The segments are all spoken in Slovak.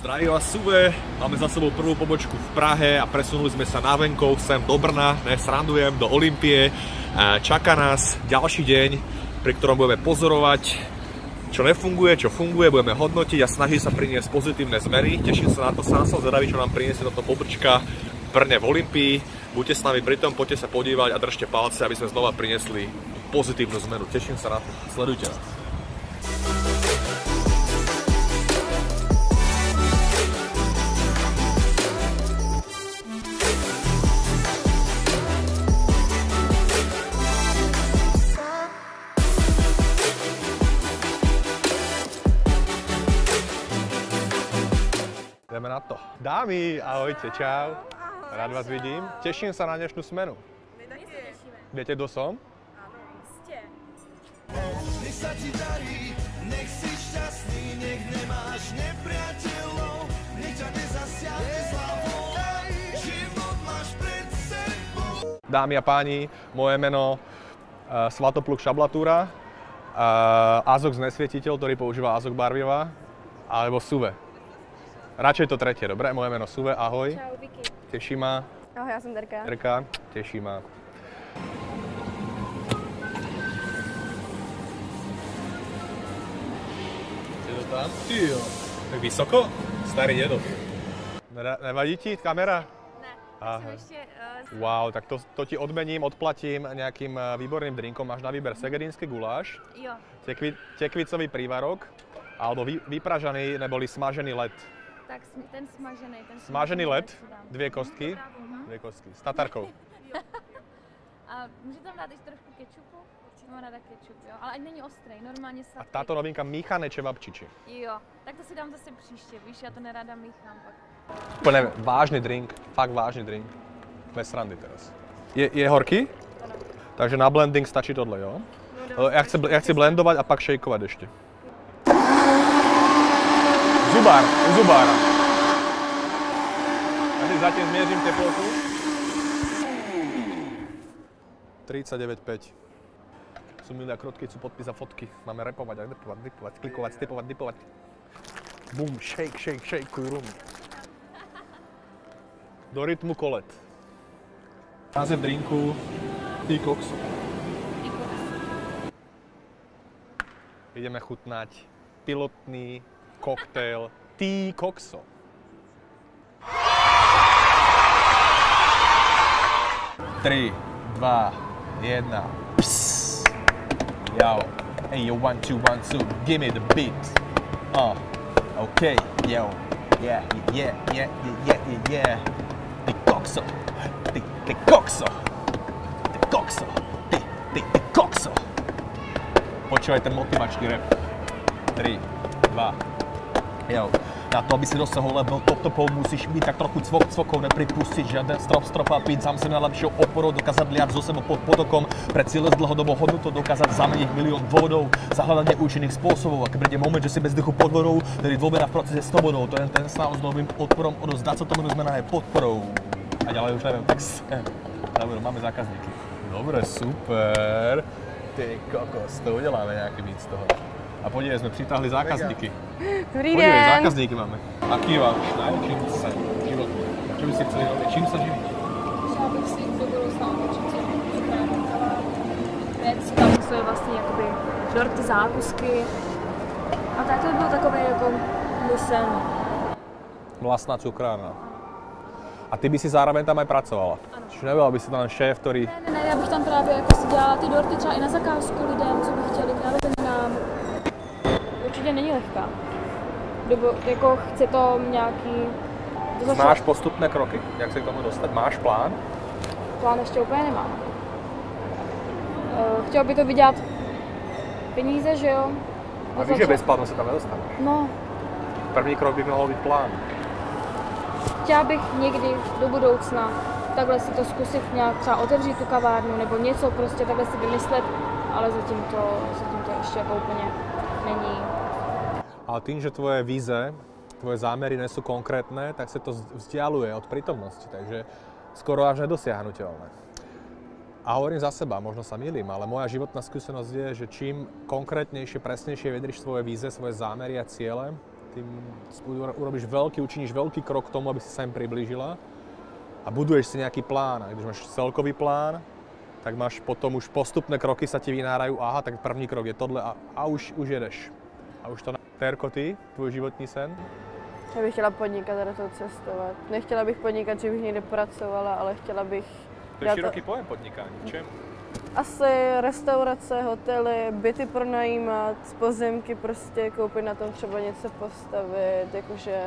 Zdraví vás Suve, máme za sebou prvú pobočku v Prahe a presunuli sme sa na venkov sem do Brna, srandujem, do Olympie. Čaká nás ďalší deň, pri ktorom budeme pozorovať, čo nefunguje, čo funguje, budeme hodnotiť a snažiť sa priniesť pozitívne zmeny. Teším sa na to, sám som zvedavý, čo nám priniesie toto pobočka v Brne v Olympii. Buďte s nami pri tom, poďte sa podívať a držte palce, aby sme znova priniesli pozitívnu zmenu. Teším sa na to, sledujte nás. Ideme na to. Dámy, ahojte, čau. Rád vás vidím. Teším sa na dnešnú smenu. My taky tešíme. Viete, kto som? Áno, ste. Nech sa ti darí, nech si šťastný, nech nemáš nepriateľov, nech ťa nezasiahne zľavou, život máš pred sebou. Dámy a páni, moje meno Svatopluk Šablatúra, Azox Nesvietiteľ, ktorý používa Azok barviva, alebo Suve. Radšej to tretie, dobre? Moje meno Suve, ahoj. Čau, Vicky. Teší ma. Ahoj, ja som Derka. Derka, teší ma. Je to tam? Tyjo. Tak vysoko? Starý dedo. Nevadí ti kamera? Ne, Aha. som ešte... Wow, tak to ti odmením, odplatím nejakým výborným drinkom. Máš na výber segedínsky guláš, Jo. tekvicový prívarok, alebo vypražaný neboli smažený led. Tak ten smažený. Smažený led, si dám. 2 kostky, 2 kostky, s tatarkou. A může tam dát ještě trošku kečupu? Mám ráda kečup, jo. Ale ať není ostrý, normálně A sladký. táto novinka míchané čevapčiči. Jo, tak to si dám zase příště, víš, já to nerada míchám pak. Úplne vážny drink, fakt vážny drink. Bez srandy teraz. Je horký? Ano. Takže na blending stačí tohle, jo? No, Ja chci blendovať a pak šejkovať ešte. Zubár, u zubára. Ja si zatím zmieřím teplotu. 39,5. Sú milí a krotky, chcú podpis a fotky. Máme repovať a dipovať, klikovať, stepovať, dipovať. Bum, shake, shake, shake, rum. Do rytmu kolet. Název drinku Ty kokso. Ideme chutnať pilotný koktejl Ty kokso. Tri, dva, jedna. Psst. Yo. Hey, yo, 1, 2, 1, 2. Give me the beat. Okay, yo. Yeah. Ty kokso. Ty kokso. Ty kokso. Ty kokso. Počúvaj ten motivačný rap. 3, 2, jo. Na to, aby si dosahol level top, musíš mít tak trochu cvokov, nepripustit žiaden strop a pít, sám se najlepšou oporou, dokázat liať zo sebou pod potokom, pre cíle s dlhodobou hodnotou, dokázat zameniť milión dôvodov, za hľadanie účinných spôsobov, ak príde moment, že si bez dechu pod vodou, tedy dôvera v procese s tobou, to je ten snahu s novým odporom, odozdať sa tomu zmena je podporou. A ďalej už neviem, tak máme zákazníky. Dobre, super. Ty kokos, to uděláme nějaký víc z toho. A podívej, jsme přitáhli zákazníky. Dobrý Podívej, den. zákazníky máme. Aký je váš najväčší sen v životě? Čo by si chceli robiť? Čím sa živíš? Chtěla bych si do budoucna otočit si cukrárenková věc, tam jsou vlastně jakoby dorty, zákusky. A tak to by byl takový jako můj sen. Vlastná cukrárna. A ty by si zároveň tam aj pracovala? Ano. Čiže nebyla by si tam šéf, který... Ne, já bych tam právě jako si dělala ty dorty třeba i na zakázku lidem, co by chtěli právě ten nám. Určitě není lehká. Jako chce to nějaký... Máš postupné kroky, jak se k tomu dostat? Máš plán? Plán ještě úplně nemám. Chtěl by to vydělat peníze, že jo? A víš, že bez plánu se tam nedostaneš. No, První krok by mohl být plán. chtěla bych někdy do budoucna takhle si to zkusit nějak třeba otevřít tu kavárnu nebo něco prostě takhle si vymyslet, ale zatím to ještě jako úplně není. Ale tým, že tvoje víze, tvoje zámery nie sú konkrétne, tak sa to vzdialuje od prítomnosti, takže skoro až nedosiahnuteľné. A hovorím za seba, možno sa mýlim, ale moja životná skúsenosť je, že čím konkrétnejšie, presnejšie vedriš svoje víze, svoje zámery a ciele, Ty urobíš učiníš veľký krok k tomu, aby si sa im priblížila a buduješ si nejaký plán. A když máš celkový plán, tak máš potom už postupné kroky sa ti vynárajú. Aha, tak první krok je tohle a už jedeš. A už to Terko, ty, tvůj životní sen? Já bych chtěla podnikat a do toho cestovat. Nechtěla bych podnikat, že bych někde pracovala, ale chtěla bych... To je široký pojem podnikání. V čem? Asi restaurace, hotely, byty pronajímat, pozemky prostě, koupit na tom třeba něco postavit, jakože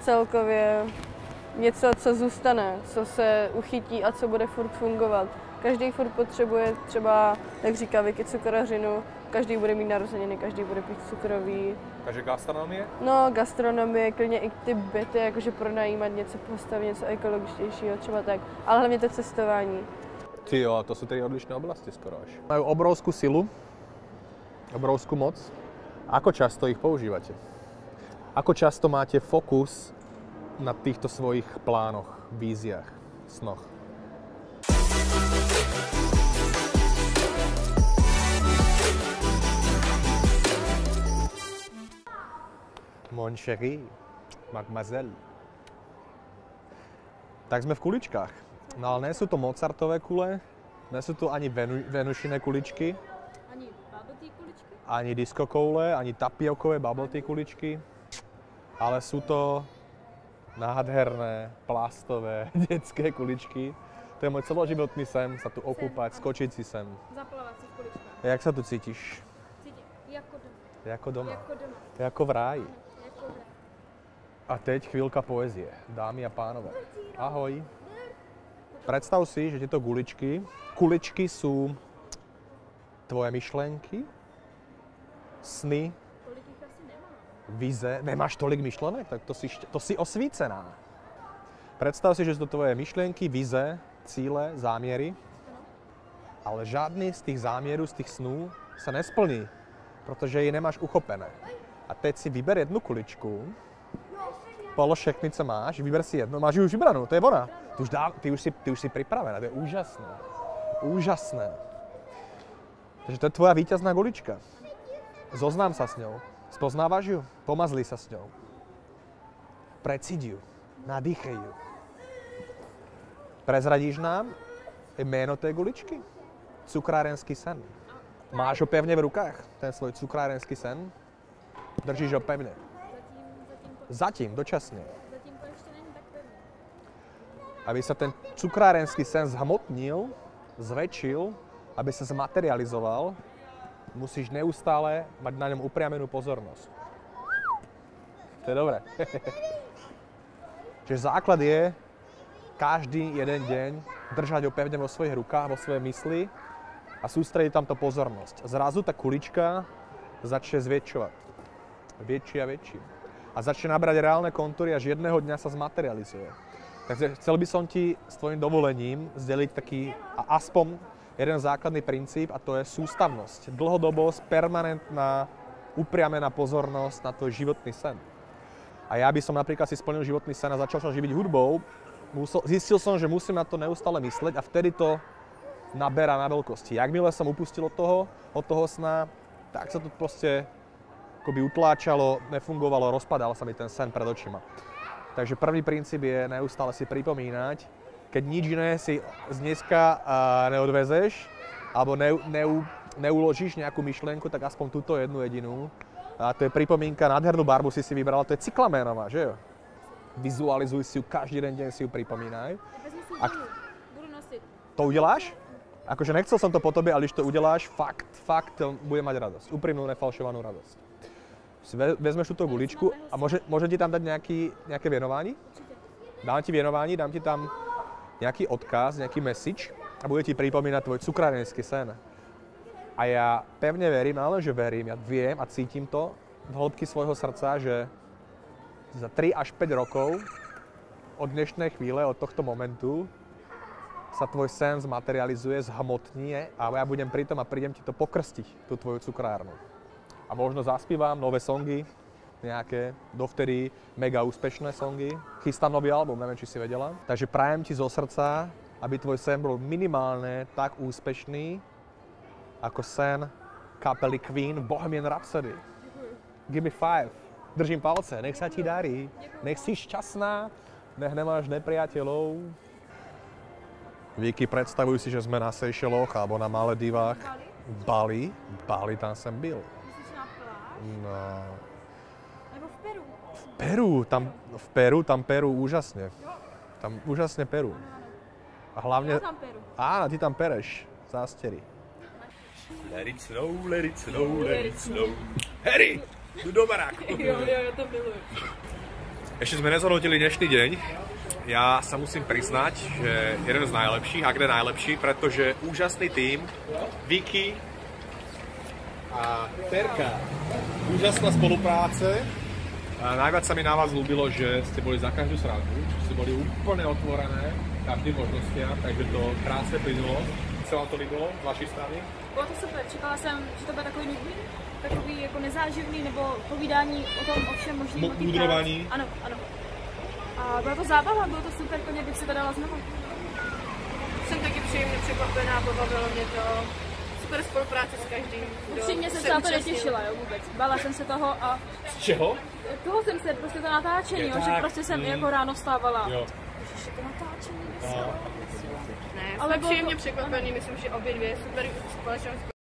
celkově něco, co zůstane, co se uchytí a co bude furt fungovat. Každý furt potřebuje třeba, jak říká Vicky, cukrařinu, každý bude mít narozeniny, každý bude pít cukroví. Takže gastronomie? No, gastronomie, klidně i ty byty, jakože pronajímat něco, postavit něco ekologičtějšího, třeba tak, ale hlavně to cestování. Ty jo, to sú tri odlišné oblasti skoro až. Majú obrovskú silu, obrovskú moc. Ako často ich používate? Ako často máte fokus na týchto svojich plánoch, víziách, snoch? Mon chéri, mademoiselle. Tak sme v kuličkách. No ale nie sú to Mozartové kule, nie sú to ani Venušine kuličky. Ani bubble tea kuličky? Ani disco koule, ani tapiokové bubble tea kuličky. Ale sú to nádherné, plastové, detské kuličky. To je môj celoživotný sen, sa tu okúpať, skočiť si sem. Zaplavať si v kuličkách. Jak sa tu cítiš? Cítím, jako doma. Jako doma. Jako doma. Jako v ráji. Jako v ráji. A teď chvíľka poezie. Dámy a pánové. Ahoj. Predstav si, že tieto kuličky sú tvoje myšlenky, sny, Tolik ich asi nemám. vize. Nemáš tolik myšlenek? Tak to si osvícená. Predstav si, že sú to tvoje myšlienky, vize, cíle, zámiery, ale žádný z tých zámierů, z tých snů sa nesplní, protože ji nemáš uchopené. A teď si vyber jednu kuličku, polož všechny, co máš, vyber si jednu, máš ji už vybranou, to je ona. Ty už si pripravená, to je úžasné. Úžasné. Takže to je tvoja víťazná gulička. Zoznám sa s ňou. Spoznávaš ju? Pomazli sa s ňou. Precíď ju. Nadýchej ju. Prezradíš nám jméno tej guličky? Cukrárenský sen. Máš ho pevne v rukách, ten svoj cukrárenský sen? Držíš ho pevne. Zatím, dočasne. Zatím to ještě není tak pevné. Aby sa ten cukrárenský sen zhmotnil, zväčšil, aby sa zmaterializoval, musíš neustále mať na ňom upriamenú pozornosť. To je dobré. Čiže základ je každý jeden deň držať ho pevne vo svojich rukách, vo svojej mysli a sústrediť tamto pozornosť. Zrazu tá kulička začne zväčšovať. Väčší a väčší. A začne nabrať reálne kontúry, až jedného dňa sa zmaterializuje. Takže chcel by som ti s tvojím dovolením zdeliť taký aspoň jeden základný princíp a to je sústavnosť. Dlhodobosť, permanentná, upriamená pozornosť na tvoj životný sen. A ja by som napríklad si splnil životný sen a začal som živiť hudbou, zistil som, že musím na to neustále mysleť a vtedy to naberá na veľkosti. Jakmile som upustil od toho sna, tak sa to proste akoby utláčalo, nefungovalo, rozpadal sa mi ten sen pred očima. Takže prvý princíp je neustále si pripomínať, keď nič iné si z dneska neodvezeš alebo neuložíš nejakú myšlienku, tak aspoň túto jednu jedinú. A to je pripomínka, nádhernú barvu si vybrala, to je cyklaménová, že jo? Vizualizuj si ju, každý deň si ju pripomínaj. Vezmi si domů, budu nosit. To udeláš? Akože nechcel som to po tobě, ale když to udeláš, fakt bude mať radosť. Úprimnú, nefalšovanú radosť. Si vezmeš túto guličku a môže ti tam dať nejaké věnování? Dám ti věnování, dám ti tam nejaký odkaz, nejaký message a bude ti pripomínať tvoj cukrárenský sen. A ja pevne verím, ale že verím, ja viem a cítim to v hĺbky svojho srdca, že za 3 až 5 rokov od dnešnej chvíle, od tohto momentu sa tvoj sen zmaterializuje, zhmotní a ja budem pri tom a prídem ti to pokrstiť, tú tvoju cukrárnu. A možno zaspívam nové songy, nejaké dovtedy mega úspešné songy. Chystám nový album, neviem, či si vedela. Takže prajem ti zo srdca, aby tvoj sen bol minimálne tak úspešný, ako sen kapely Queen Bohemian Rhapsody. Give me 5. Držím palce, nech sa ti darí. Nech si šťastná, nech nemáš nepriateľov. Víky, predstavuj si, že sme na Seychelloch alebo na Maledivách. Bali, tam jsem byl. Myslíš na pláž? No. Nebo v Peru? Tam Peru úžasně. Tam úžasně Peru. A hlavně... Já tam Peru. Áno, ty tam pereš. Zástěry. Let it snow, let it snow, let it snow. Harry, jdu do baráku. Jo, já to miluji. Ešte sme nezhodnotili dnešný deň. Ja sa musím priznať, že jeden z najlepších, ak ne najlepší, pretože úžasný tým, Vicky a Terka, úžasná spolupráce. A najviac sa mi na vás ľúbilo, že ste boli za každú srandu, že ste boli úplne otvorené každým možnostiam, takže to krásne plynulo. Co vám to líbilo z vaší strany? Bylo to super, čekala jsem, že to bude takový nudný, takový jako nezáživný, nebo povídání o tom, o všem možným. Mudrování. Ano. A byla to zábava, bylo to super, koně bych si to dala znovu. Jsem taky příjemně překvapená, pobavilo mě to. Super spolupráce s každým. Upřímně jsem se na to netěšila, jo, vůbec. Bála jsem se toho a... Z čeho? Toho jsem se, prostě to natáčení, jo, že prostě jsem jako ráno vstávala. Jo. Ježiši, to natáčení, Ne, ale příjemně překvapený, myslím, že obě dvě super společnost.